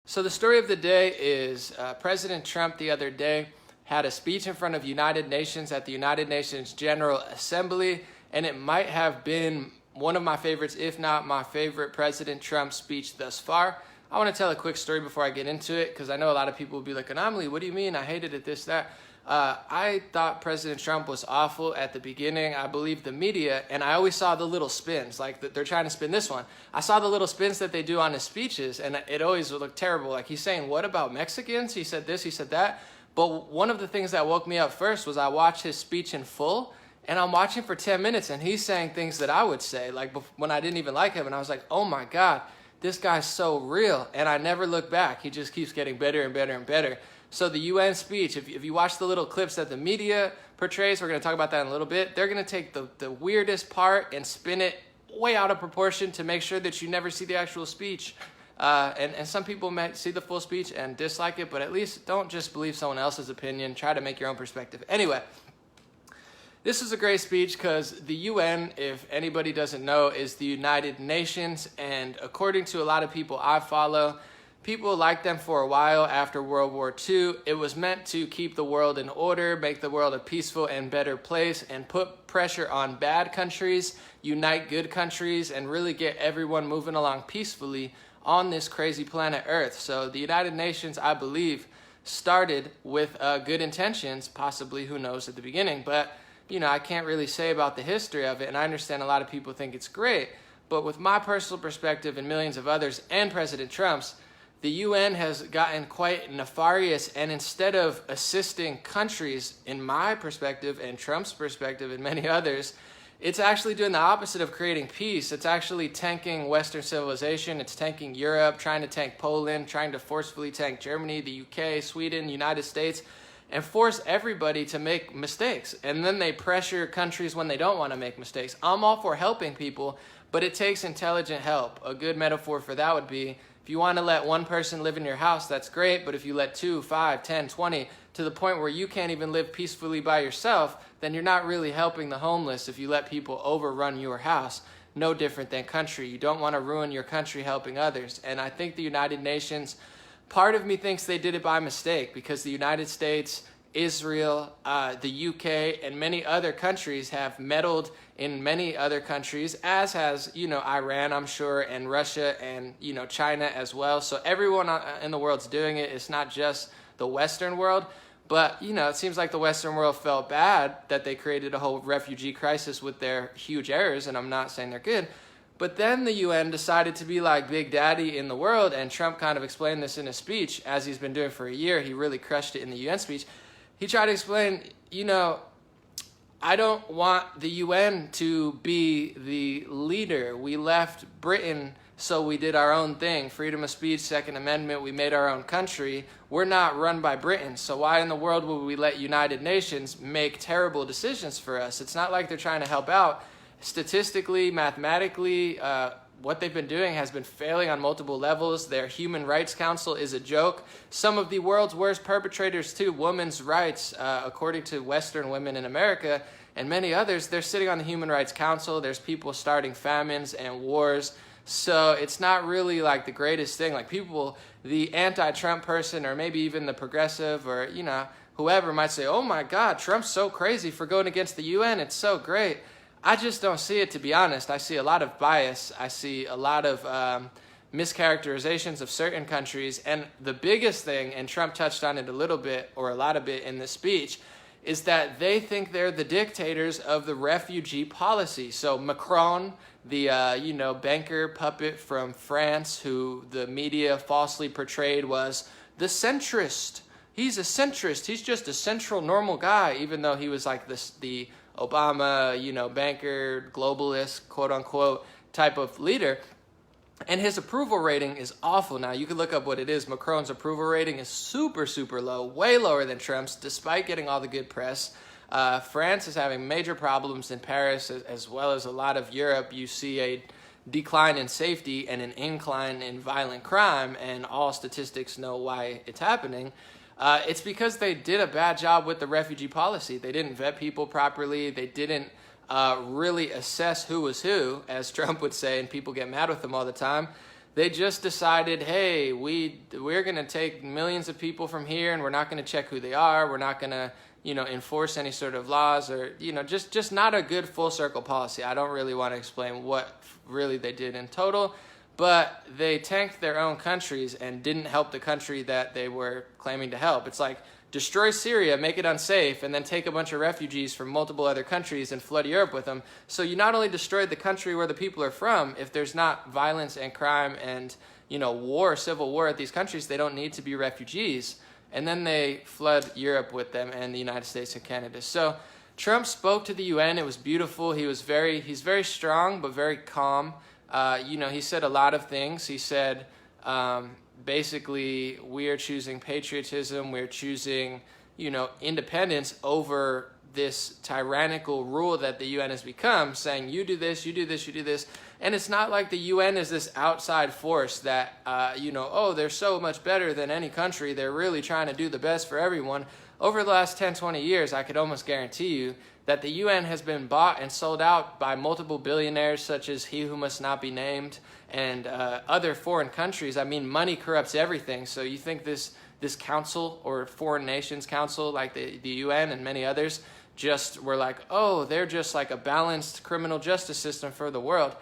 So the story of the day is President Trump the other day had a speech in front of United Nations at the United Nations General Assembly, and it might have been one of my favorites, if not my favorite President Trump speech thus far. I want to tell a quick story before I get into it, because I know a lot of people will be like, Anomaly, what do you mean? I hated it, this, that. I thought President Trump was awful at the beginning. I believe the media, and I always saw the little spins, like they're trying to spin this one. I saw the little spins that they do on his speeches, and it always would look terrible. Like he's saying, what about Mexicans? He said this, he said that. But one of the things that woke me up first was I watched his speech in full, and I'm watching for 10 minutes, and he's saying things that I would say, like when I didn't even like him, and I was like, oh my God, this guy's so real, and I never look back. He just keeps getting better and better and better. So the UN speech, if you watch the little clips that the media portrays, we're going to talk about that in a little bit, they're going to take the weirdest part and spin it way out of proportion to make sure that you never see the actual speech. And some people might see the full speech and dislike it, but at least don't just believe someone else's opinion. Try to make your own perspective. Anyway, this is a great speech because the UN, if anybody doesn't know, is the United Nations. And according to a lot of people I follow, people liked them for a while after World War II. It was meant to keep the world in order, make the world a peaceful and better place, and put pressure on bad countries, unite good countries, and really get everyone moving along peacefully on this crazy planet Earth. So the United Nations, I believe, started with good intentions, possibly, who knows, at the beginning. But, you know, I can't really say about the history of it, and I understand a lot of people think it's great. But with my personal perspective and millions of others, and President Trump's, the UN has gotten quite nefarious, and instead of assisting countries, in my perspective and Trump's perspective and many others, it's actually doing the opposite of creating peace. It's actually tanking Western civilization. It's tanking Europe, trying to tank Poland, trying to forcefully tank Germany, the UK, Sweden, United States, and force everybody to make mistakes. And then they pressure countries when they don't want to make mistakes. I'm all for helping people, but it takes intelligent help. A good metaphor for that would be, if you want to let one person live in your house, that's great, but if you let 2, 5, 10, 20, to the point where you can't even live peacefully by yourself, then you're not really helping the homeless if you let people overrun your house. No different than country. You don't want to ruin your country helping others. And I think the United Nations, part of me thinks they did it by mistake, because the United States, Israel, the UK, and many other countries have meddled in many other countries, as has, you know, Iran, I'm sure, and Russia, and, you know, China as well. So everyone in the world's doing it. It's not just the Western world. But, you know, it seems like the Western world felt bad that they created a whole refugee crisis with their huge errors, and I'm not saying they're good. But then the UN decided to be like Big Daddy in the world, and Trump kind of explained this in his speech, as he's been doing for a year. He really crushed it in the UN speech. He tried to explain, you know, I don't want the UN to be the leader. We left Britain, so we did our own thing. Freedom of speech, Second Amendment, we made our own country. We're not run by Britain, so why in the world would we let United Nations make terrible decisions for us? It's not like they're trying to help out. Statistically, mathematically, what they've been doing has been failing on multiple levels. Their Human Rights Council is a joke. Some of the world's worst perpetrators too, women's rights, according to Western women in America, and many others, they're sitting on the Human Rights Council. There's people starting famines and wars. So it's not really like the greatest thing. Like people, the anti-Trump person, or maybe even the progressive, or, you know, whoever might say, oh my God, Trump's so crazy for going against the UN. It's so great. I just don't see it, to be honest. I see a lot of bias. I see a lot of mischaracterizations of certain countries. And the biggest thing, and Trump touched on it a little bit, or a lot of it in this speech, is that they think they're the dictators of the refugee policy. So Macron, the you know, banker puppet from France, who the media falsely portrayed was the centrist. He's a centrist. He's just a central, normal guy, even though he was like the Obama, you know, banker, globalist, quote unquote, type of leader. And his approval rating is awful. Now, you can look up what it is. Macron's approval rating is super, super low, way lower than Trump's, despite getting all the good press. France is having major problems in Paris, as well as a lot of Europe. You see a decline in safety and an incline in violent crime, and all statistics know why it's happening. It's because they did a bad job with the refugee policy. They didn't vet people properly. They didn't really assess who was who, as Trump would say, and people get mad with him all the time. They just decided, hey, we're going to take millions of people from here, and we're not going to check who they are. We're not going to, enforce any sort of laws, or, just not a good full circle policy. I don't really want to explain what really they did in total, but they tanked their own countries and didn't help the country that they were claiming to help. It's like, destroy Syria, make it unsafe, and then take a bunch of refugees from multiple other countries and flood Europe with them. So you not only destroyed the country where the people are from, if there's not violence and crime and, war, civil war at these countries, they don't need to be refugees. And then they flood Europe with them, and the United States and Canada. So Trump spoke to the UN. It was beautiful. He's very strong, but very calm. He said a lot of things. He said, basically, we are choosing patriotism. We're choosing, independence over this tyrannical rule that the UN has become, saying you do this, you do this, you do this. And it's not like the UN is this outside force that, they're so much better than any country. They're really trying to do the best for everyone. Over the last 10, 20 years, I could almost guarantee you that the UN has been bought and sold out by multiple billionaires, such as he who must not be named, and other foreign countries. I mean, money corrupts everything. So you think this council, or foreign nations council, like the UN and many others, just were like, oh, they're just like a balanced criminal justice system for the world?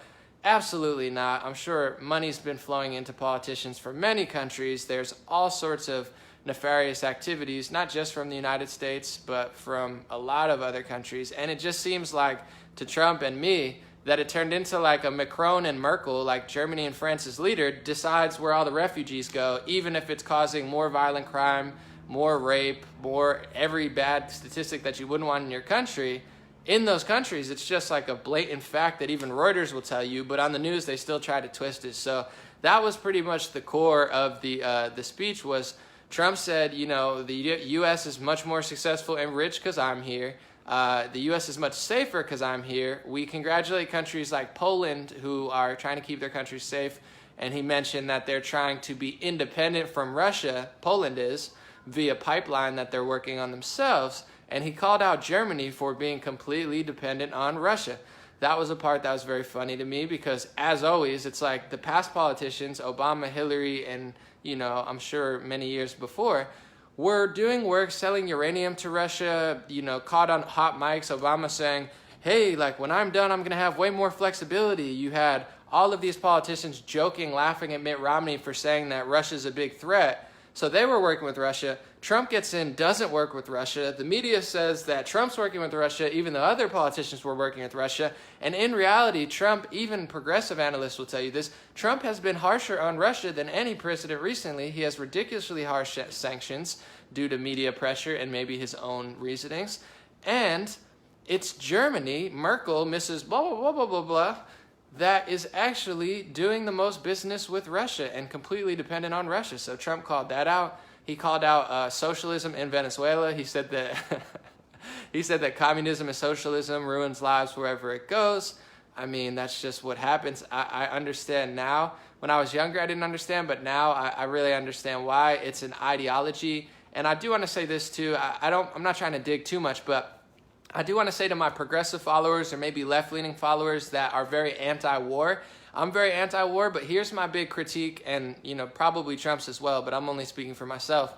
Absolutely not. I'm sure money's been flowing into politicians for many countries. There's all sorts of nefarious activities, not just from the United States, but from a lot of other countries. And it just seems like, to Trump and me, that it turned into like a Macron and Merkel, like Germany and France's leader, decides where all the refugees go, even if it's causing more violent crime, more rape, more every bad statistic that you wouldn't want in your country. In those countries, it's just like a blatant fact that even Reuters will tell you, but on the news they still try to twist it. So that was pretty much the core of the speech. Was Trump said, the U.S. is much more successful and rich because I'm here. The U.S. is much safer because I'm here. We congratulate countries like Poland who are trying to keep their countries safe. And he mentioned that they're trying to be independent from Russia, Poland is, via pipeline that they're working on themselves. And he called out Germany for being completely dependent on Russia. That was a part that was very funny to me because, as always, it's like the past politicians, Obama, Hillary, and, I'm sure many years before, were doing work selling uranium to Russia, caught on hot mics, Obama saying, hey, like when I'm done, I'm going to have way more flexibility. You had all of these politicians joking, laughing at Mitt Romney for saying that Russia's a big threat. So they were working with Russia. Trump gets in, doesn't work with Russia. The media says that Trump's working with Russia, even though other politicians were working with Russia. And in reality, Trump, even progressive analysts will tell you this, Trump has been harsher on Russia than any president recently. He has ridiculously harsh sanctions due to media pressure and maybe his own reasonings. And it's Germany, Merkel, Mrs. blah, blah, blah, blah, blah, blah, that is actually doing the most business with Russia and completely dependent on Russia. So Trump called that out. He called out socialism in Venezuela. He said that communism and socialism ruins lives wherever it goes. I mean, that's just what happens. I understand now. When I was younger, I didn't understand, but now I really understand why. It's an ideology. And I do want to say this too. I'm not trying to dig too much, but I do want to say to my progressive followers or maybe left-leaning followers that are very anti-war, I'm very anti-war, but here's my big critique, and probably Trump's as well, but I'm only speaking for myself,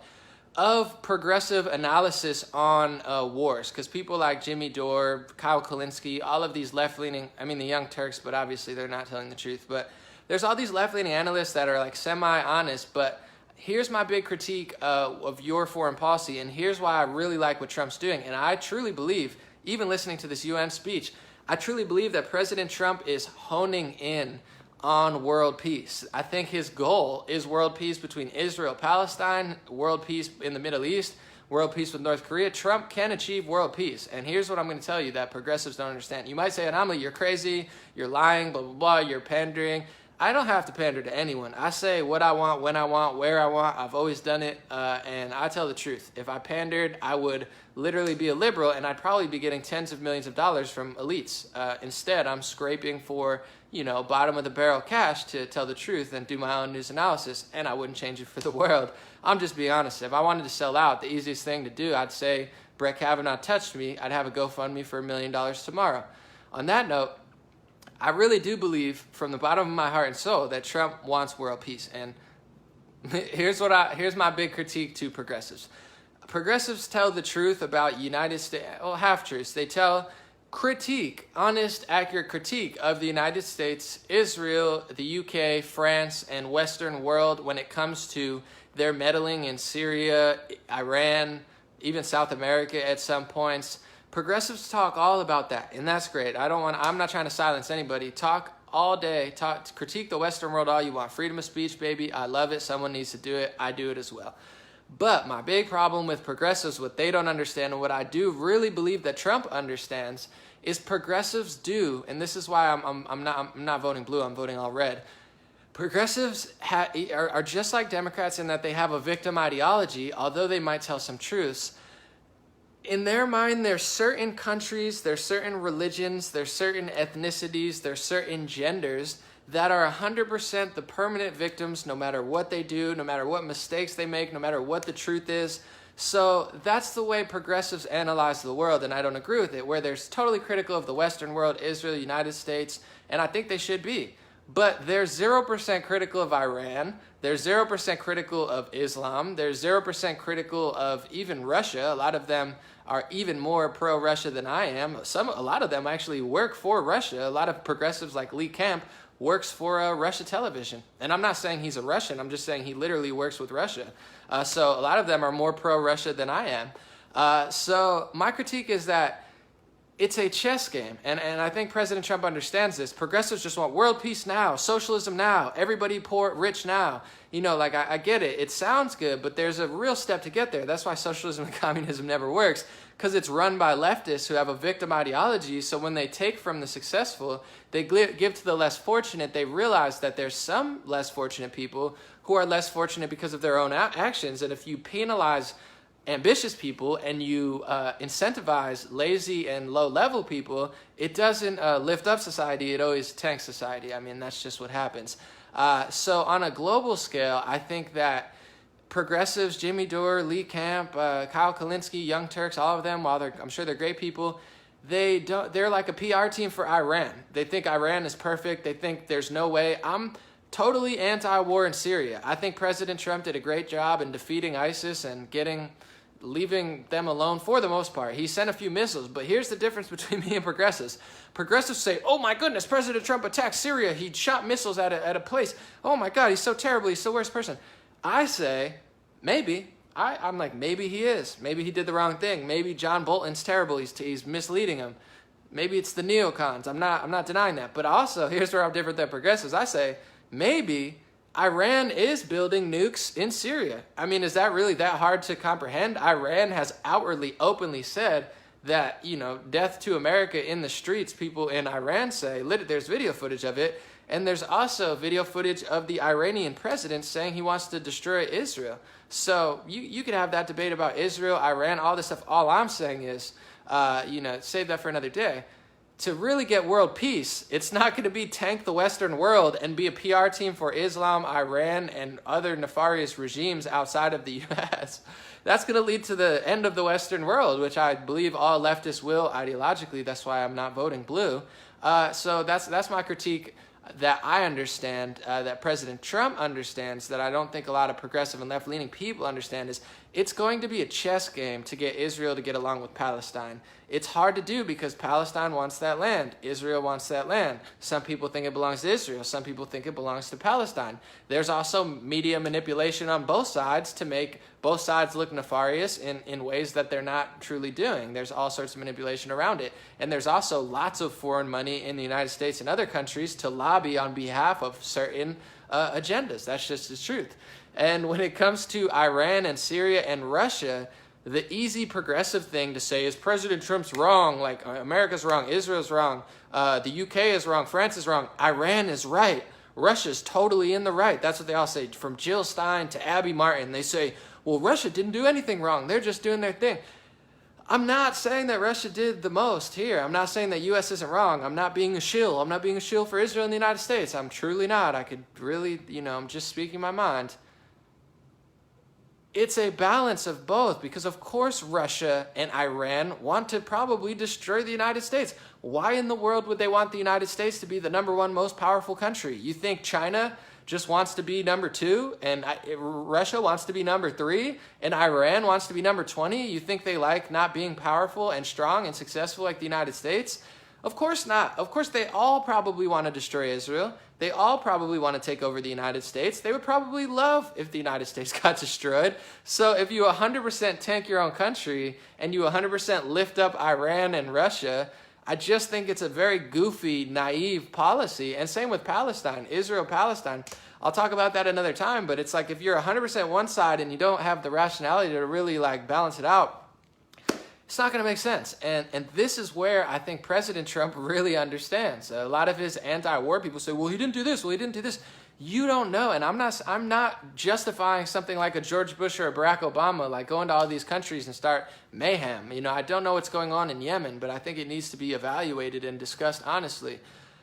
of progressive analysis on wars. Because people like Jimmy Dore, Kyle Kulinski, all of these left-leaning, the Young Turks, but obviously they're not telling the truth, but there's all these left-leaning analysts that are like semi-honest, but here's my big critique of your foreign policy, and here's why I really like what Trump's doing. And I truly believe, even listening to this UN speech, I truly believe that President Trump is honing in on world peace. I think his goal is world peace between Israel, Palestine, world peace in the Middle East, world peace with North Korea. Trump can achieve world peace. And here's what I'm going to tell you that progressives don't understand. You might say, Anomaly, you're crazy, you're lying, blah, blah, blah, you're pandering. I don't have to pander to anyone. I say what I want, when I want, where I want. I've always done it, and I tell the truth. If I pandered, I would literally be a liberal, and I'd probably be getting tens of millions of dollars from elites. Instead, I'm scraping for, bottom-of-the-barrel cash to tell the truth and do my own news analysis, and I wouldn't change it for the world. I'm just being honest. If I wanted to sell out, the easiest thing to do, I'd say, Brett Kavanaugh touched me. I'd have a GoFundMe for $1 million tomorrow. On that note, I really do believe from the bottom of my heart and soul that Trump wants world peace. And here's my big critique to progressives. Progressives tell the truth about United States, well, half-truths. They tell honest, accurate critique of the United States, Israel, the UK, France, and Western world when it comes to their meddling in Syria, Iran, even South America at some points. Progressives talk all about that, and that's great. I'm not trying to silence anybody. Talk all day, critique the Western world all you want. Freedom of speech, baby. I love it. Someone needs to do it. I do it as well. But my big problem with progressives, what they don't understand, and what I do really believe that Trump understands, is progressives do, and this is why I'm not voting blue. I'm voting all red. Progressives are just like Democrats in that they have a victim ideology, although they might tell some truths. In their mind, there's certain countries, there's certain religions, there's certain ethnicities, there's certain genders that are 100% the permanent victims no matter what they do, no matter what mistakes they make, no matter what the truth is. So that's the way progressives analyze the world, and I don't agree with it, where they're totally critical of the Western world, Israel, United States, and I think they should be. But they're 0% critical of Iran, they're 0% critical of Islam, they're 0% critical of even Russia. A lot of them are even more pro-Russia than I am. A lot of them actually work for Russia. A lot of progressives like Lee Camp works for Russia television. And I'm not saying he's a Russian, I'm just saying he literally works with Russia. So a lot of them are more pro-Russia than I am. So my critique is that it's a chess game, and I think President Trump understands this. Progressives just want world peace now, socialism now, everybody poor, rich now. You know, like I get it. It sounds good, but there's a real step to get there. That's why socialism and communism never works, because it's run by leftists who have a victim ideology. So when they take from the successful, they give to the less fortunate. They realize that there's some less fortunate people who are less fortunate because of their own actions. And if you penalize ambitious people and you incentivize lazy and low-level people, it doesn't lift up society, it always tanks society. I mean, that's just what happens. So on a global scale, I think that progressives, Jimmy Dore, Lee Camp, Kyle Kalinske, Young Turks, all of them, while I'm sure they're great people, they're like a PR team for Iran. They think Iran is perfect. They think there's no way. I'm totally anti-war in Syria. I think President Trump did a great job in defeating ISIS and leaving them alone for the most part. He sent a few missiles, but here's the difference between me and progressives. Progressives say, oh my goodness, President Trump attacked Syria. He shot missiles at a place. Oh my God, he's so terrible. He's the worst person. I say, maybe. I'm like, maybe he is. Maybe he did the wrong thing. Maybe John Bolton's terrible. He's misleading him. Maybe it's the neocons. I'm not denying that. But also, here's where I'm different than progressives. I say, maybe Iran is building nukes in Syria. I mean, is that really that hard to comprehend? Iran has outwardly, openly said that, you know, death to America in the streets, people in Iran say. There's video footage of it. And there's also video footage of the Iranian president saying he wants to destroy Israel. So you could have that debate about Israel, Iran, all this stuff. All I'm saying is, save that for another day. To really get world peace, it's not going to be tank the Western world and be a PR team for Islam, Iran, and other nefarious regimes outside of the U.S. That's going to lead to the end of the Western world, which I believe all leftists will ideologically. That's why I'm not voting blue. So that's my critique that I understand, that President Trump understands, that I don't think a lot of progressive and left-leaning people understand, is it's going to be a chess game to get Israel to get along with Palestine. It's hard to do because Palestine wants that land. Israel wants that land. Some people think it belongs to Israel. Some people think it belongs to Palestine. There's also media manipulation on both sides to make both sides look nefarious in ways that they're not truly doing. There's all sorts of manipulation around it. And there's also lots of foreign money in the United States and other countries to lobby on behalf of certain agendas. That's just the truth. And when it comes to Iran and Syria and Russia, the easy progressive thing to say is President Trump's wrong, like America's wrong, Israel's wrong, the UK is wrong, France is wrong, Iran is right, Russia's totally in the right. That's what they all say, from Jill Stein to Abby Martin. They say, well, Russia didn't do anything wrong. They're just doing their thing. I'm not saying that Russia did the most here. I'm not saying that U.S. isn't wrong. I'm not being a shill. I'm not being a shill for Israel and the United States. I'm truly not. I could really, I'm just speaking my mind. it's a balance of both, because of course Russia and Iran want to probably destroy the United States. Why in the world would they want the United States to be the #1 most powerful country? You think China just wants to be #2 and Russia wants to be #3 and Iran wants to be #20? You think they like not being powerful and strong and successful like the United States? Of course not. Of course they all probably want to destroy Israel. They all probably want to take over the United States. They would probably love if the United States got destroyed. So if you 100% tank your own country and you 100% lift up Iran and Russia, I just think it's a very goofy, naive policy. And same with Palestine, Israel, Palestine. I'll talk about that another time, but it's like if you're 100% one side and you don't have the rationality to really like balance it out, it's not going to make sense. And this is where I think President Trump really understands. A lot of his anti-war people say, well, he didn't do this, well, he didn't do this. You don't know, and I'm not justifying something like a George Bush or a Barack Obama, like going to all these countries and start mayhem. You know, I don't know what's going on in Yemen, but I think it needs to be evaluated and discussed honestly.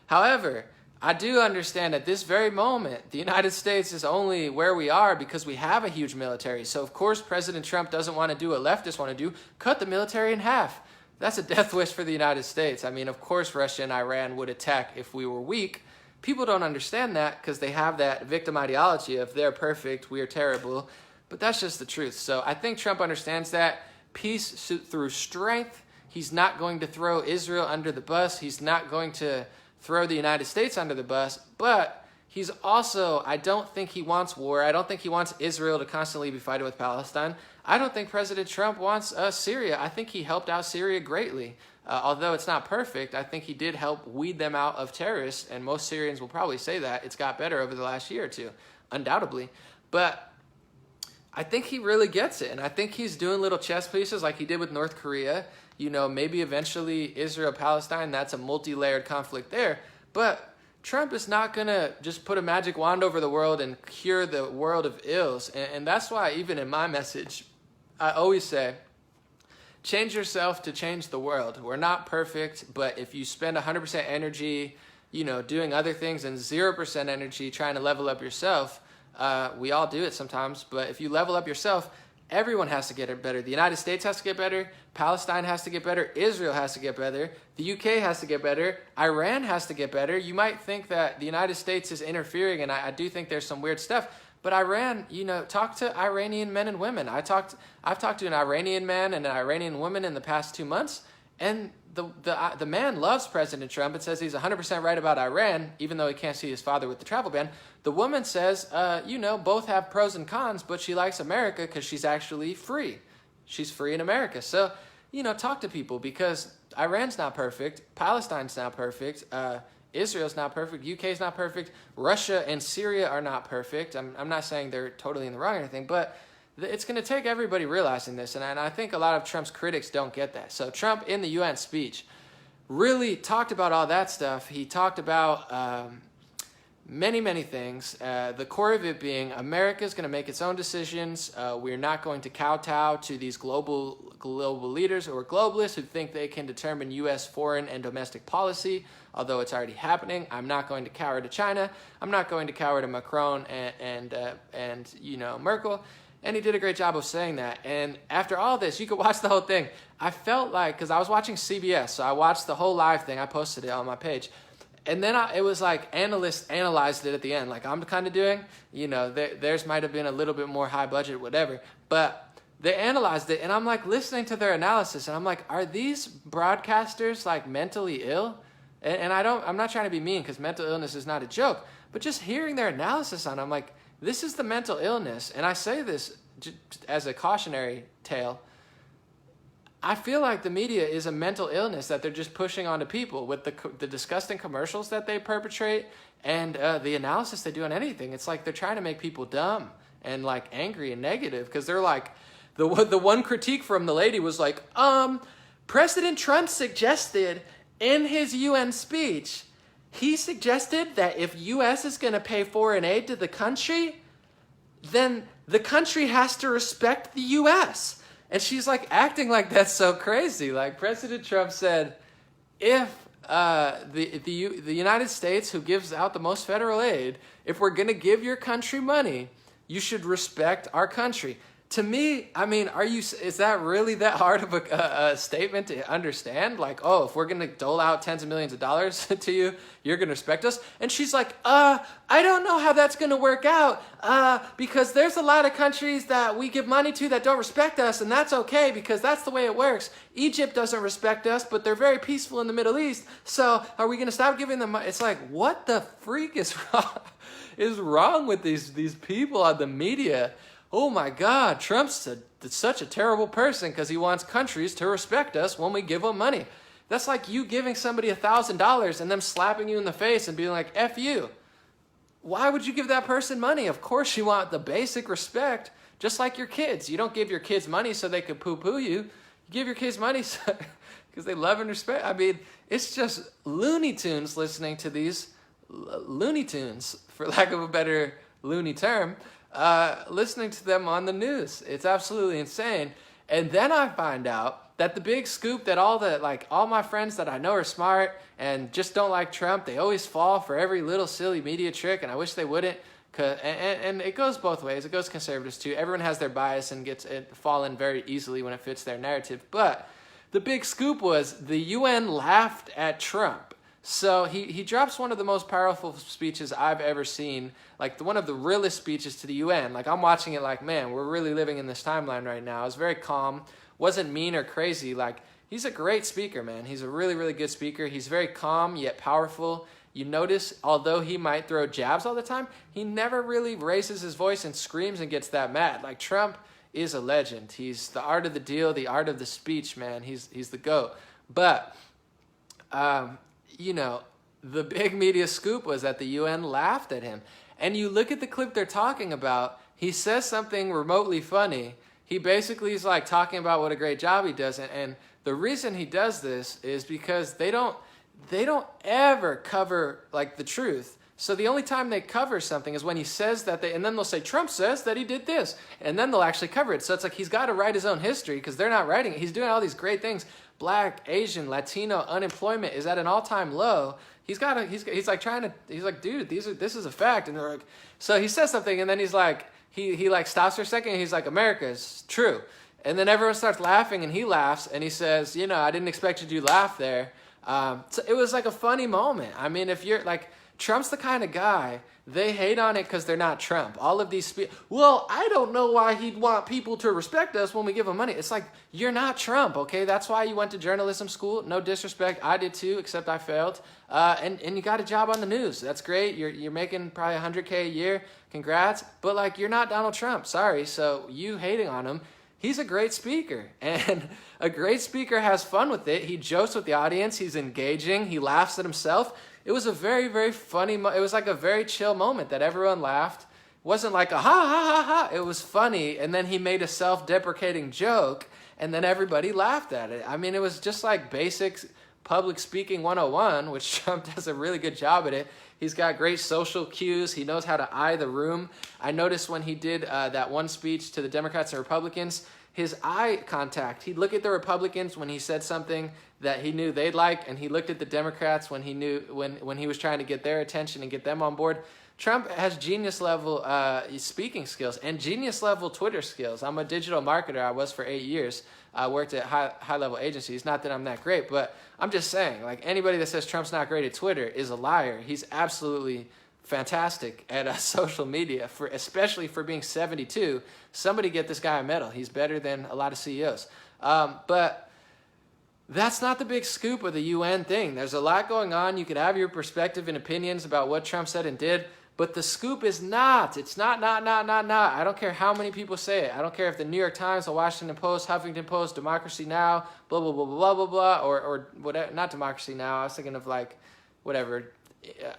However, I do understand at this very moment, the United States is only where we are because we have a huge military. So of course, President Trump doesn't want to do what leftists want to do, cut the military in half. That's a death wish for the United States. I mean, of course, Russia and Iran would attack if we were weak. People don't understand that because they have that victim ideology of they're perfect, we're terrible. But that's just the truth. So I think Trump understands that. Peace through strength. He's not going to throw Israel under the bus. He's not going to throw the United States under the bus, but he's also, I don't think he wants war. I don't think he wants Israel to constantly be fighting with Palestine. I don't think President Trump wants Syria. I think he helped out Syria greatly. Although it's not perfect, I think he did help weed them out of terrorists, and most Syrians will probably say that. It's got better over the last year or two, undoubtedly. But I think he really gets it, and I think he's doing little chess pieces like he did with North Korea. You know, maybe eventually Israel, Palestine, that's a multi-layered conflict there. But Trump is not going to just put a magic wand over the world and cure the world of ills. And that's why even in my message, I always say, change yourself to change the world. We're not perfect, but if you spend 100% energy, you know, doing other things and 0% energy trying to level up yourself, we all do it sometimes, but if you level up yourself, everyone has to get better. The United States has to get better. Palestine has to get better. Israel has to get better. The UK has to get better. Iran has to get better. You might think that the United States is interfering, and I do think there's some weird stuff. But Iran, you know, talk to Iranian men and women. I've talked to an Iranian man and an Iranian woman in the past 2 months, and the man loves President Trump and says he's 100% right about Iran, even though he can't see his father with the travel ban. The woman says, you know, both have pros and cons, but she likes America because she's actually free. She's free in America. So, you know, talk to people, because Iran's not perfect. Palestine's not perfect. Israel's not perfect. UK's not perfect. Russia and Syria are not perfect. I'm not saying they're totally in the wrong or anything, but it's going to take everybody realizing this, and I think a lot of Trump's critics don't get that. So Trump, in the UN speech, really talked about all that stuff. He talked about many, many things. The core of it being America's going to make its own decisions. We're not going to kowtow to these global leaders or globalists who think they can determine U.S. foreign and domestic policy, although it's already happening. I'm not going to cower to China. I'm not going to cower to Macron and you know, Merkel. And he did a great job of saying that. And after all this, you could watch the whole thing. I felt like, because I was watching CBS, so I watched the whole live thing. I posted it on my page. And then it was like analysts analyzed it at the end, like I'm kind of doing. You know, theirs might have been a little bit more high budget, whatever. But they analyzed it, and I'm like listening to their analysis, and I'm like, are these broadcasters like mentally ill? And I'm not trying to be mean, because mental illness is not a joke. But just hearing their analysis on it, I'm like, this is the mental illness. And I say this as a cautionary tale. I feel like the media is a mental illness that they're just pushing onto people with the disgusting commercials that they perpetrate and the analysis they do on anything. It's like they're trying to make people dumb and like angry and negative, because they're like, the one critique from the lady was like, President Trump suggested in his UN speech, he suggested that if U.S. is going to pay foreign aid to the country, then the country has to respect the U.S. And she's like acting like that's so crazy. Like President Trump said, if the United States, who gives out the most federal aid, if we're going to give your country money, you should respect our country. to me, I mean, is that really that hard of a statement to understand? Like, oh, if we're going to dole out tens of millions of dollars to you, you're going to respect us? And she's like, I don't know how that's going to work out, because there's a lot of countries that we give money to that don't respect us, and that's okay because that's the way it works. Egypt doesn't respect us, but they're very peaceful in the Middle East, so are we going to stop giving them money? It's like, what the freak is wrong with these people on the media? Oh my God, Trump's such a terrible person because he wants countries to respect us when we give them money. That's like you giving somebody $1,000 and them slapping you in the face and being like, F you. Why would you give that person money? Of course you want the basic respect, just like your kids. You don't give your kids money so they could poo-poo you. You give your kids money because they love and respect. I mean, it's just Looney Tunes listening to these Looney Tunes, for lack of a better loony term. Listening to them on the news. It's absolutely insane. And then I find out that the big scoop that all my friends that I know are smart and just don't like Trump, they always fall for every little silly media trick, and I wish they wouldn't. And it goes both ways. It goes conservatives too. Everyone has their bias and gets it fall in very easily when it fits their narrative. But the big scoop was the UN laughed at Trump. So he drops one of the most powerful speeches I've ever seen, like one of the realest speeches to the UN. Like, I'm watching it like, man, we're really living in this timeline right now. It was very calm, wasn't mean or crazy. Like, he's a great speaker, man. He's a really, really good speaker. He's very calm yet powerful. You notice, although he might throw jabs all the time, he never really raises his voice and screams and gets that mad. Like, Trump is a legend. He's the art of the deal, the art of the speech, man. He's the GOAT. But you know, the big media scoop was that the UN laughed at him. And you look at the clip they're talking about, he says something remotely funny. He basically is like talking about what a great job he does. And the reason he does this is because they don't ever cover like the truth. So the only time they cover something is when he says that and then they'll say, Trump says that he did this. And then they'll actually cover it. So it's like he's got to write his own history because they're not writing it. He's doing all these great things. Black, Asian, Latino unemployment is at an all-time low. He's like, dude, this is a fact. And they're like, so he says something and then he's like, he like stops for a second and he's like, America is true. And then everyone starts laughing and he laughs and he says, you know, I didn't expect you to laugh there. So it was like a funny moment. I mean, if you're like, Trump's the kind of guy, they hate on it because they're not Trump. All of these, well, I don't know why he'd want people to respect us when we give him money. It's like, you're not Trump, okay? That's why you went to journalism school. No disrespect. I did too, except I failed. And you got a job on the news. That's great. You're making probably $100K a year. Congrats. But like, you're not Donald Trump. Sorry. So you hating on him. He's a great speaker, and a great speaker has fun with it. He jokes with the audience. He's engaging. He laughs at himself. It was a very, very funny it was like a very chill moment that everyone laughed. It wasn't like a ha, ha, ha, ha. It was funny, and then he made a self-deprecating joke, and then everybody laughed at it. I mean, it was just like basic public speaking 101, which Trump does a really good job at it. He's got great social cues. He knows how to eye the room. I noticed when he did that one speech to the Democrats and Republicans, his eye contact, he'd look at the Republicans when he said something that he knew they'd like, and he looked at the Democrats when he was trying to get their attention and get them on board. Trump has genius level speaking skills and genius level Twitter skills. I'm a digital marketer. I was for 8 years. I worked at high level agencies. Not that I'm that great, but I'm just saying, like, anybody that says Trump's not great at Twitter is a liar. He's absolutely fantastic at social media, especially for being 72. Somebody get this guy a medal. He's better than a lot of CEOs. But that's not the big scoop of the UN thing. There's a lot going on. You could have your perspective and opinions about what Trump said and did, but the scoop is not. It's not. I don't care how many people say it. I don't care if the New York Times, the Washington Post, Huffington Post, Democracy Now, blah, blah, blah, blah, blah, blah, or whatever. Not Democracy Now. I was thinking of like, whatever,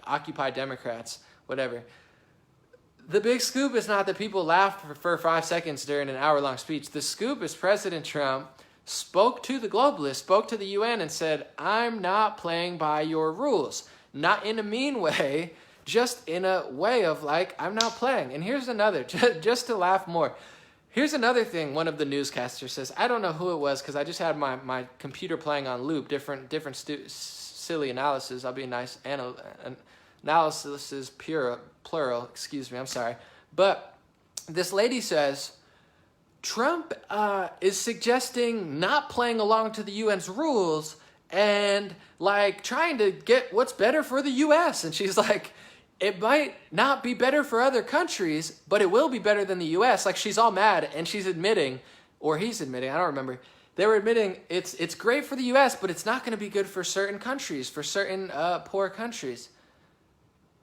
Occupy Democrats, whatever. The big scoop is not that people laughed for 5 seconds during an hour-long speech. The scoop is President Trump spoke to the globalists, spoke to the UN and said, I'm not playing by your rules. Not in a mean way, just in a way of like, I'm not playing. And here's another, just to laugh more. Here's another thing one of the newscasters says. I don't know who it was because I just had my computer playing on loop, different silly analysis. I'll be nice. Analysis is plural, excuse me, I'm sorry. But this lady says, Trump is suggesting not playing along to the UN's rules and like trying to get what's better for the US. And she's like, it might not be better for other countries, but it will be better than the US. Like, she's all mad, and she's admitting, or he's admitting, I don't remember. They were admitting it's great for the US, but it's not going to be good for certain countries, for certain poor countries.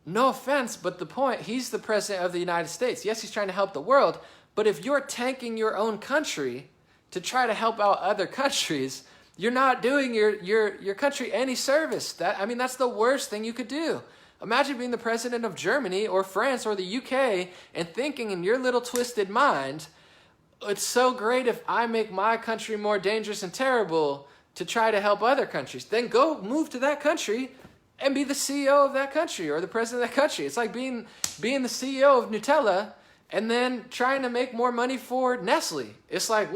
No offense, but the point, he's the president of the United States. Yes, he's trying to help the world, but if you're tanking your own country to try to help out other countries, you're not doing your country any service. That's the worst thing you could do. Imagine being the president of Germany or France or the UK and thinking in your little twisted mind, it's so great if I make my country more dangerous and terrible to try to help other countries. Then go move to that country and be the CEO of that country or the president of that country. It's like being the CEO of Nutella and then trying to make more money for Nestle. It's like,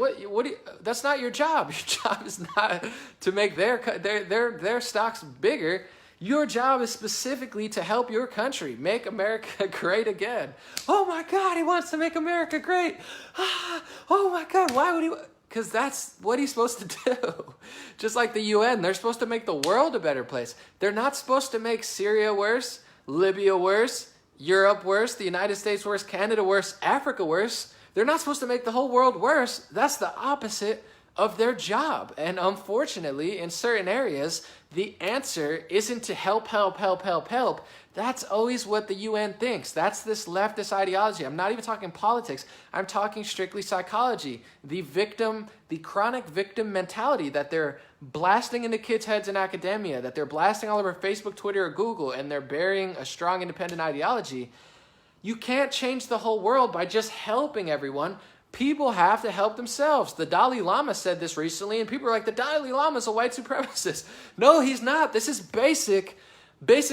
that's not your job. Your job is not to make their stocks bigger. Your job is specifically to help your country make America great again. Oh my God, he wants to make America great. Oh my God, why would he? Because that's what he's supposed to do. Just like the UN, they're supposed to make the world a better place. They're not supposed to make Syria worse, Libya worse, Europe worse, the United States worse, Canada worse, Africa worse. They're not supposed to make the whole world worse. That's the opposite of their job. And unfortunately, in certain areas, the answer isn't to help. That's always what the UN thinks. That's this leftist ideology. I'm not even talking politics. I'm talking strictly psychology. The chronic victim mentality that they're blasting into kids' heads in academia, that they're blasting all over Facebook, Twitter, or Google, and they're burying a strong independent ideology. You can't change the whole world by just helping everyone. People have to help themselves. The Dalai Lama said this recently, and people are like, the Dalai Lama is a white supremacist. No, he's not. This is basic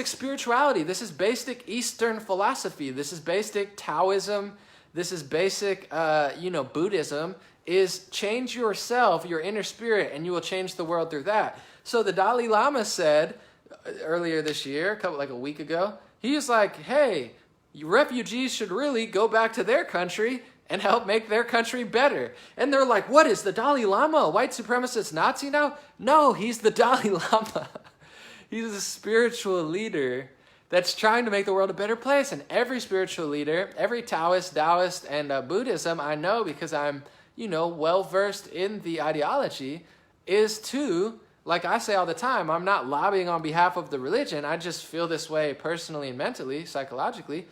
spirituality. This is basic Eastern philosophy. This is basic Taoism. This is basic, Buddhism, is change yourself, your inner spirit, and you will change the world through that. So the Dalai Lama said earlier this year, a week ago, he was like, hey, refugees should really go back to their country and help make their country better. And they're like, what is the Dalai Lama, a white supremacist Nazi now? No, he's the Dalai Lama. He's a spiritual leader that's trying to make the world a better place. And every spiritual leader, every Taoist, and Buddhism I know, because I'm, well-versed in the ideology, is to, like I say all the time, I'm not lobbying on behalf of the religion. I just feel this way personally and mentally, psychologically.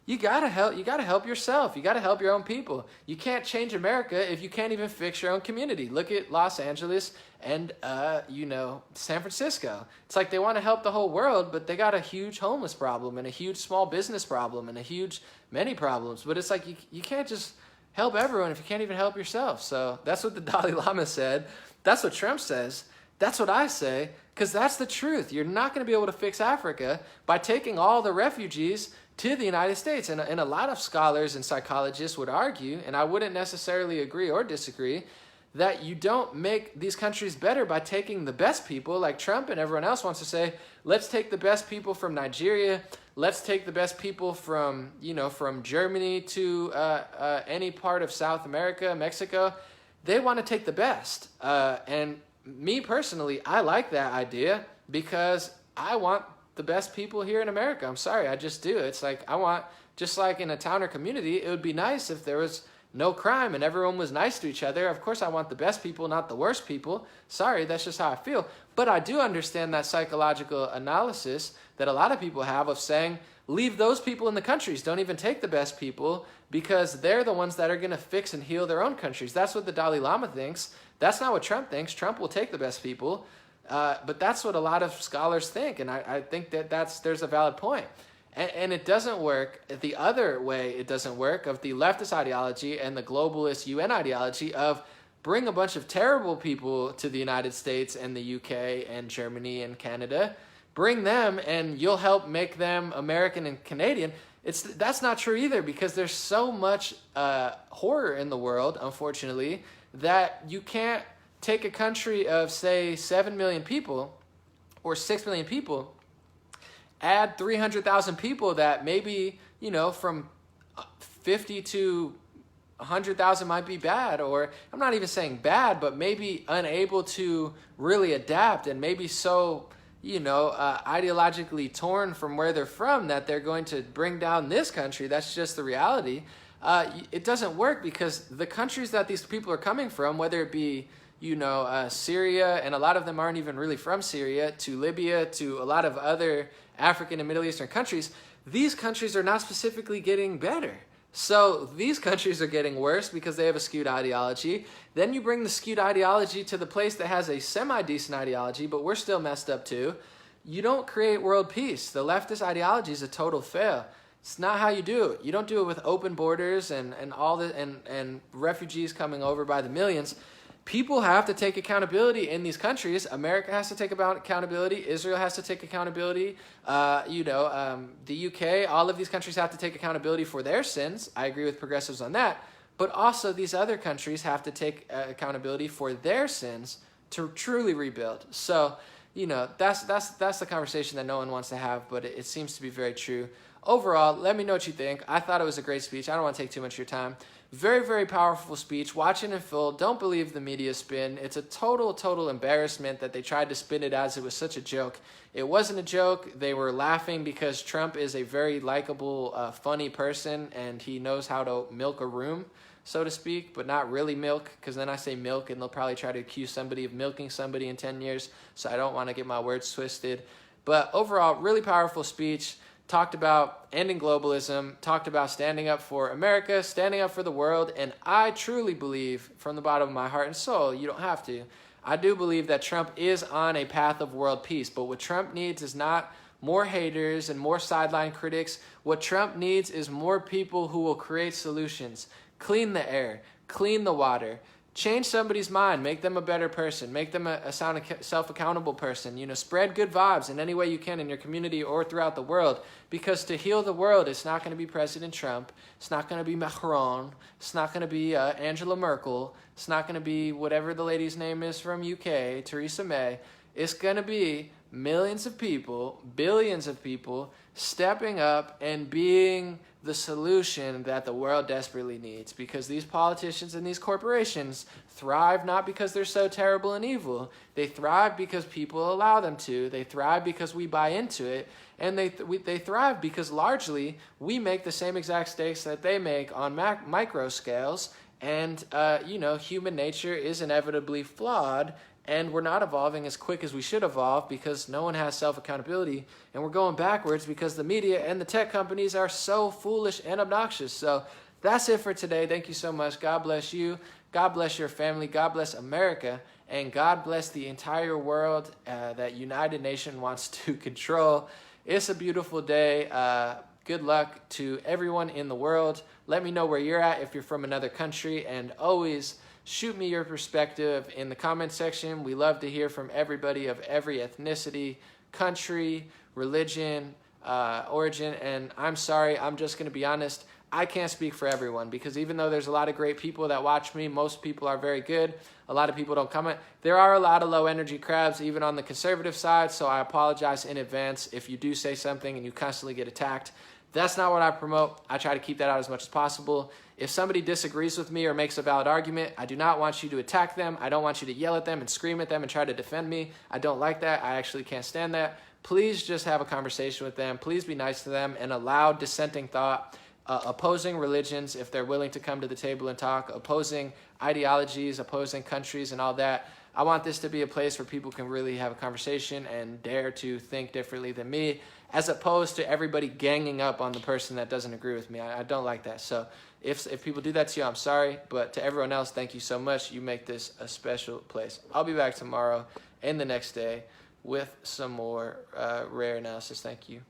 You gotta help yourself. You gotta help your own people. You can't change America if you can't even fix your own community. Look at Los Angeles and San Francisco. It's like they want to help the whole world, but they got a huge homeless problem and a huge small business problem and a huge many problems. But it's like you can't just help everyone if you can't even help yourself. So that's what the Dalai Lama said. That's what Trump says. That's what I say, because that's the truth. You're not going to be able to fix Africa by taking all the refugees to the United States. And a lot of scholars and psychologists would argue, and I wouldn't necessarily agree or disagree, that you don't make these countries better by taking the best people, like Trump and everyone else wants to say, let's take the best people from Nigeria, let's take the best people from Germany to any part of South America, Mexico. They want to take the best. And me personally, I like that idea because I want the best people here in America. I'm sorry, I just do. It's like I want, just like in a town or community, it would be nice if there was no crime and everyone was nice to each other. Of course, I want the best people, not the worst people. Sorry, that's just how I feel. But I do understand that psychological analysis that a lot of people have of saying, leave those people in the countries. Don't even take the best people because they're the ones that are going to fix and heal their own countries. That's what the Dalai Lama thinks. That's not what Trump thinks. Trump will take the best people. But that's what a lot of scholars think, and I think that there's a valid point. And it doesn't work the other way. It doesn't work of the leftist ideology and the globalist UN ideology of bring a bunch of terrible people to the United States and the UK and Germany and Canada. Bring them and you'll help make them American and Canadian. That's not true either, because there's so much horror in the world, unfortunately, that you can't take a country of, say, 7 million people or 6 million people, add 300,000 people that maybe, from 50 to 100,000 might be bad, or I'm not even saying bad, but maybe unable to really adapt, and maybe so, ideologically torn from where they're from that they're going to bring down this country. That's just the reality. It doesn't work, because the countries that these people are coming from, whether it be Syria, and a lot of them aren't even really from Syria, to Libya, to a lot of other African and Middle Eastern countries, these countries are not specifically getting better. So these countries are getting worse because they have a skewed ideology. Then you bring the skewed ideology to the place that has a semi-decent ideology, but we're still messed up too. You don't create world peace. The leftist ideology is a total fail. It's not how you do it. You don't do it with open borders and refugees coming over by the millions. People have to take accountability in these countries. America has to take accountability. Israel has to take accountability. The UK, all of these countries have to take accountability for their sins. I agree with progressives on that. But also these other countries have to take accountability for their sins to truly rebuild. So, that's the conversation that no one wants to have, but it seems to be very true. Overall, let me know what you think. I thought it was a great speech. I don't want to take too much of your time. Very, very powerful speech. Watch it in full. Don't believe the media spin. It's a total embarrassment that they tried to spin it as it was such a joke. It wasn't a joke. They were laughing because Trump is a very likable, funny person, and he knows how to milk a room, so to speak, but not really milk, because then I say milk, and they'll probably try to accuse somebody of milking somebody in 10 years, so I don't want to get my words twisted. But overall, really powerful speech. Talked about ending globalism, talked about standing up for America, standing up for the world, and I truly believe, from the bottom of my heart and soul, you don't have to, I do believe that Trump is on a path of world peace. But what Trump needs is not more haters and more sideline critics. What Trump needs is more people who will create solutions, clean the air, clean the water, change somebody's mind, make them a better person, make them a self-accountable person, spread good vibes in any way you can in your community or throughout the world, because to heal the world, it's not going to be President Trump, it's not going to be Macron, it's not going to be Angela Merkel, it's not going to be whatever the lady's name is from UK, Theresa May. It's going to be millions of people, billions of people stepping up and being the solution that the world desperately needs, because these politicians and these corporations thrive not because they're so terrible and evil. They thrive because people allow them to. They thrive because we buy into it, and they thrive because largely we make the same exact mistakes that they make on micro scales, and human nature is inevitably flawed. And we're not evolving as quick as we should evolve because no one has self-accountability. And we're going backwards because the media and the tech companies are so foolish and obnoxious. So that's it for today. Thank you so much. God bless you. God bless your family. God bless America. And God bless the entire world that United Nations wants to control. It's a beautiful day. Good luck to everyone in the world. Let me know where you're at if you're from another country. And always shoot me your perspective in the comment section. We love to hear from everybody of every ethnicity, country, religion, origin. And I'm sorry, I'm just going to be honest. I can't speak for everyone, because even though there's a lot of great people that watch me, most people are very good. A lot of people don't comment. There are a lot of low energy crabs, even on the conservative side. So I apologize in advance if you do say something and you constantly get attacked. That's not what I promote. I try to keep that out as much as possible. If somebody disagrees with me or makes a valid argument, I do not want you to attack them. I don't want you to yell at them and scream at them and try to defend me. I don't like that. I actually can't stand that. Please just have a conversation with them. Please be nice to them and allow dissenting thought, opposing religions if they're willing to come to the table and talk, opposing ideologies, opposing countries and all that. I want this to be a place where people can really have a conversation and dare to think differently than me, as opposed to everybody ganging up on the person that doesn't agree with me. I don't like that. So if people do that to you, I'm sorry. But to everyone else, thank you so much. You make this a special place. I'll be back tomorrow and the next day with some more rare analysis. Thank you.